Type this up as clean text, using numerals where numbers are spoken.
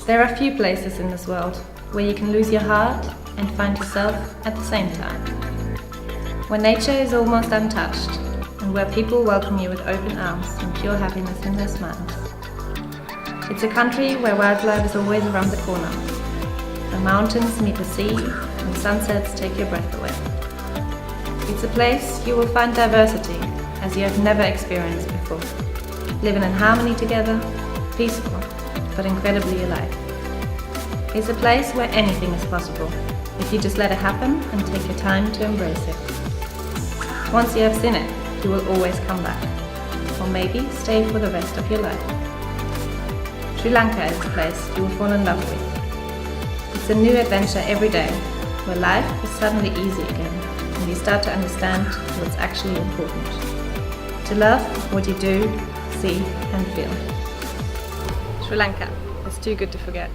There are few places in this world where you can lose your heart and find yourself at the same time. Where nature is almost untouched and where people welcome you with open arms and pure happiness in their smiles. It's a country where wildlife is always around the corner. The mountains meet the sea and sunsets take your breath away. It's a place you will find diversity as you have never experienced before. Living in harmony together, peaceful, but incredibly alive. It's a place where anything is possible, if you just let it happen and take your time to embrace it. Once you have seen it, you will always come back, or maybe stay for the rest of your life. Sri Lanka is a place you will fall in love with. It's a new adventure every day, where life is suddenly easy again, and you start to understand what's actually important. To love what you do, see and feel. Sri Lanka, it's too good to forget.